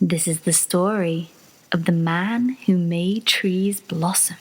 This is the story of the man who made trees blossom.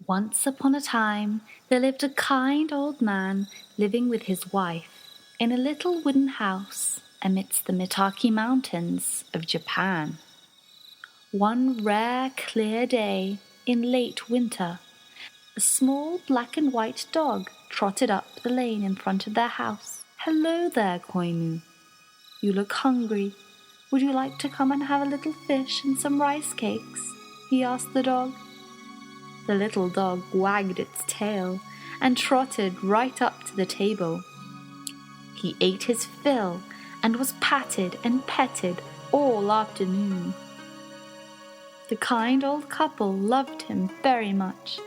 Once upon a time, there lived a kind old man living with his wife in a little wooden house amidst the Mitaki Mountains of Japan. One rare, clear day in late winter, a small black and white dog trotted up the lane in front of their house. "Hello there, Koinu. You look hungry. Would you like to come and have a little fish and some rice cakes?" he asked the dog. The little dog wagged its tail and trotted right up to the table. He ate his fill and was patted and petted all afternoon. The kind old couple loved him very much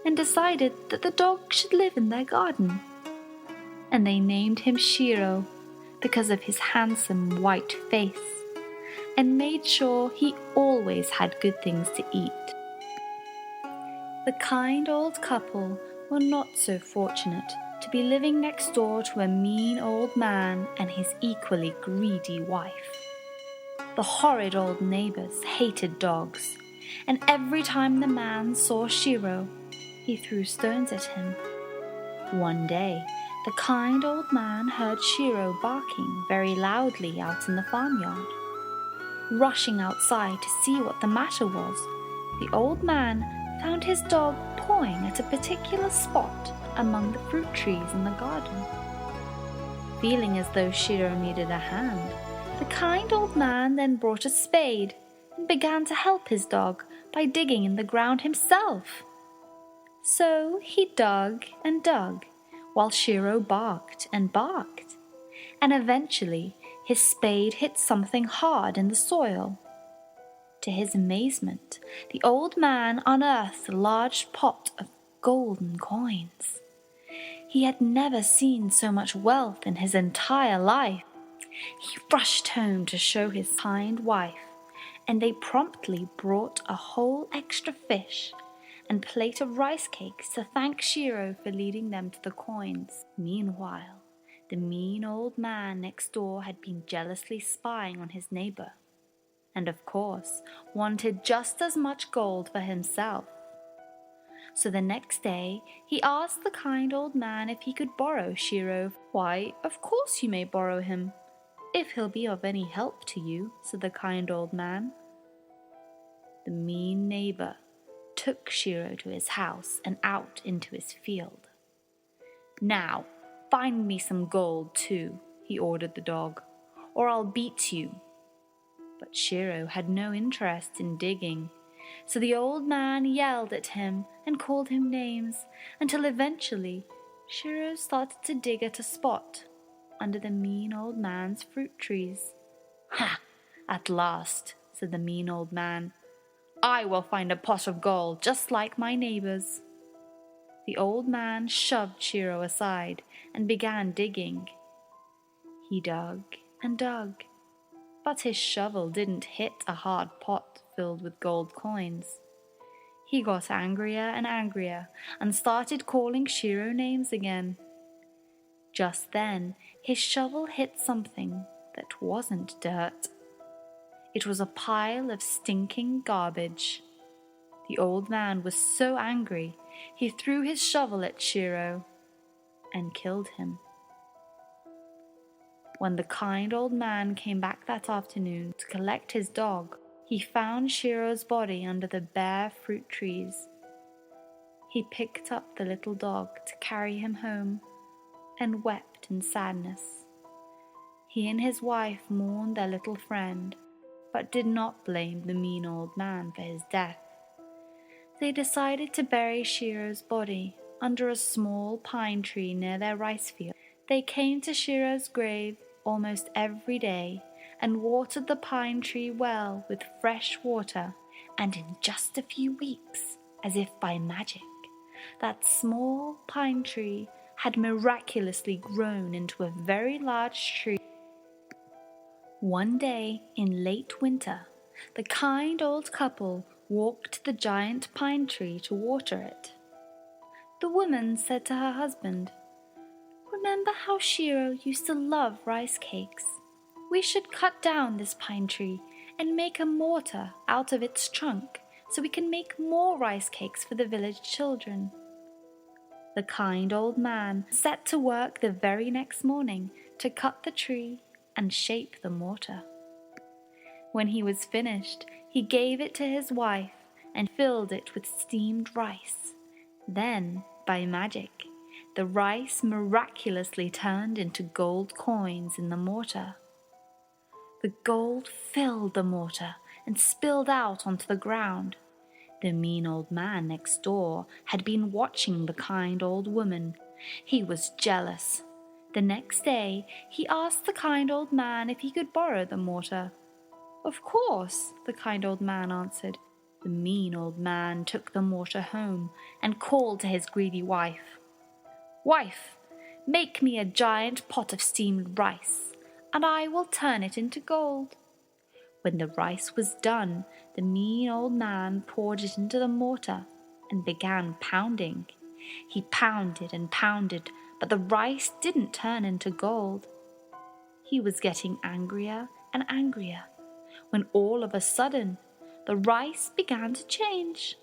and decided that the dog should live in their garden. And they named him Shiro because of his handsome white face, and made sure he always had good things to eat. The kind old couple were not so fortunate to be living next door to a mean old man and his equally greedy wife. The horrid old neighbors hated dogs, and every time the man saw Shiro, he threw stones at him. One day, the kind old man heard Shiro barking very loudly out in the farmyard. Rushing outside to see what the matter was, the old man found his dog pawing at a particular spot among the fruit trees in the garden. Feeling as though Shiro needed a hand, the kind old man then brought a spade and began to help his dog by digging in the ground himself. So he dug and dug while Shiro barked and barked, and eventually his spade hit something hard in the soil. To his amazement, the old man unearthed a large pot of golden coins. He had never seen so much wealth in his entire life. He rushed home to show his kind wife, and they promptly brought a whole extra fish and plate of rice cakes to thank Shiro for leading them to the coins. Meanwhile, the mean old man next door had been jealously spying on his neighbor, and of course wanted just as much gold for himself. So the next day he asked the kind old man if he could borrow Shiro. "Why, of course you may borrow him, if he'll be of any help to you," said the kind old man. The mean neighbor took Shiro to his house and out into his field. "Now, find me some gold too," he ordered the dog, "or I'll beat you." But Shiro had no interest in digging, so the old man yelled at him and called him names until eventually Shiro started to dig at a spot under the mean old man's fruit trees. "Ha! At last," said the mean old man. "I will find a pot of gold just like my neighbors." The old man shoved Shiro aside and began digging. He dug and dug, but his shovel didn't hit a hard pot filled with gold coins. He got angrier and angrier and started calling Shiro names again. Just then, his shovel hit something that wasn't dirt. It was a pile of stinking garbage. The old man was so angry, he threw his shovel at Shiro and killed him. When the kind old man came back that afternoon to collect his dog, he found Shiro's body under the bare fruit trees. He picked up the little dog to carry him home and wept in sadness. He and his wife mourned their little friend, but did not blame the mean old man for his death. They decided to bury Shiro's body under a small pine tree near their rice field. They came to Shiro's grave almost every day and watered the pine tree well with fresh water, and in just a few weeks, as if by magic, that small pine tree had miraculously grown into a very large tree. One day in late winter, the kind old couple walked to the giant pine tree to water it. The woman said to her husband, "Remember how Shiro used to love rice cakes? We should cut down this pine tree and make a mortar out of its trunk so we can make more rice cakes for the village children." The kind old man set to work the very next morning to cut the tree and shape the mortar. When he was finished, he gave it to his wife and filled it with steamed rice. Then, by magic, the rice miraculously turned into gold coins in the mortar. The gold filled the mortar and spilled out onto the ground. The mean old man next door had been watching the kind old woman. He was jealous. The next day, he asked the kind old man if he could borrow the mortar. "Of course," the kind old man answered. The mean old man took the mortar home and called to his greedy wife, "Wife, make me a giant pot of steamed rice, and I will turn it into gold." When the rice was done, the mean old man poured it into the mortar and began pounding. He pounded and pounded, but the rice didn't turn into gold. He was getting angrier and angrier, when all of a sudden, the rice began to change.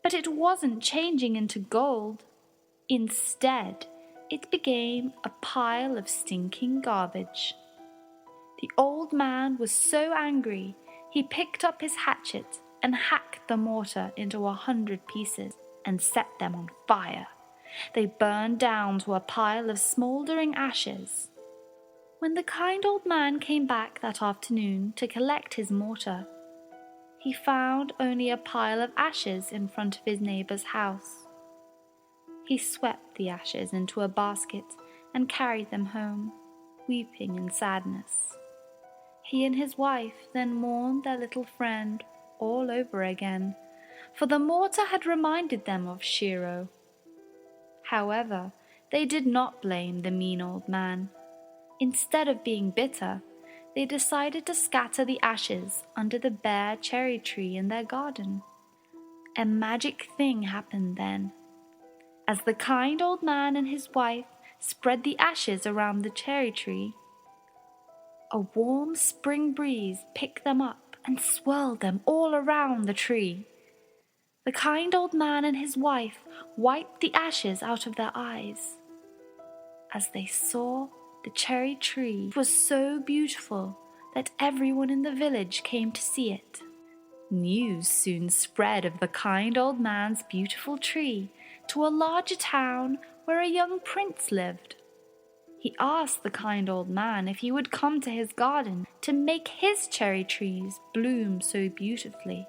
But it wasn't changing into gold. Instead, it became a pile of stinking garbage. The old man was so angry, he picked up his hatchet and hacked the mortar into 100 pieces and set them on fire. They burned down to a pile of smouldering ashes. When the kind old man came back that afternoon to collect his mortar, he found only a pile of ashes in front of his neighbor's house. He swept the ashes into a basket and carried them home, weeping in sadness. He and his wife then mourned their little friend all over again, for the mortar had reminded them of Shiro. However, they did not blame the mean old man. Instead of being bitter, they decided to scatter the ashes under the bare cherry tree in their garden. A magic thing happened then. As the kind old man and his wife spread the ashes around the cherry tree, a warm spring breeze picked them up and swirled them all around the tree. The kind old man and his wife wiped the ashes out of their eyes. As they saw the cherry tree was so beautiful that everyone in the village came to see it. News soon spread of the kind old man's beautiful tree to a larger town where a young prince lived. He asked the kind old man if he would come to his garden to make his cherry trees bloom so beautifully.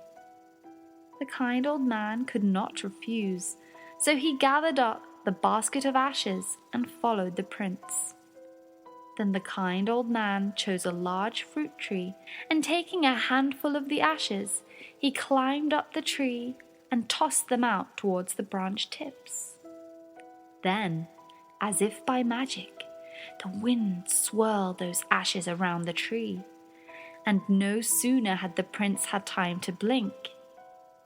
The kind old man could not refuse, so he gathered up the basket of ashes and followed the prince. Then the kind old man chose a large fruit tree, and taking a handful of the ashes, he climbed up the tree and tossed them out towards the branch tips. Then, as if by magic, the wind swirled those ashes around the tree, and no sooner had the prince had time to blink,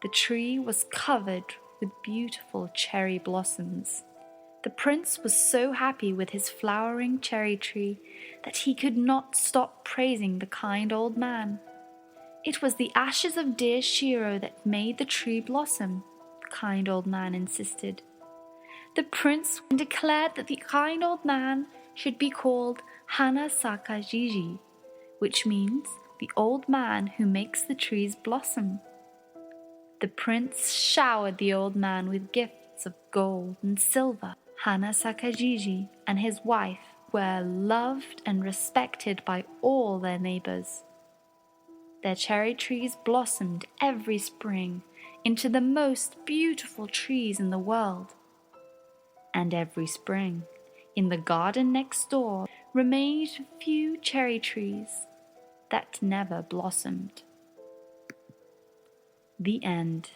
the tree was covered with beautiful cherry blossoms. The prince was so happy with his flowering cherry tree that he could not stop praising the kind old man. "It was the ashes of dear Shiro that made the tree blossom," the kind old man insisted. The prince declared that the kind old man should be called Hana Sakajiji, which means the old man who makes the trees blossom. The prince showered the old man with gifts of gold and silver. Hana Sakajiji and his wife were loved and respected by all their neighbors. Their cherry trees blossomed every spring into the most beautiful trees in the world. And every spring, in the garden next door, remained a few cherry trees. that never blossomed. The end.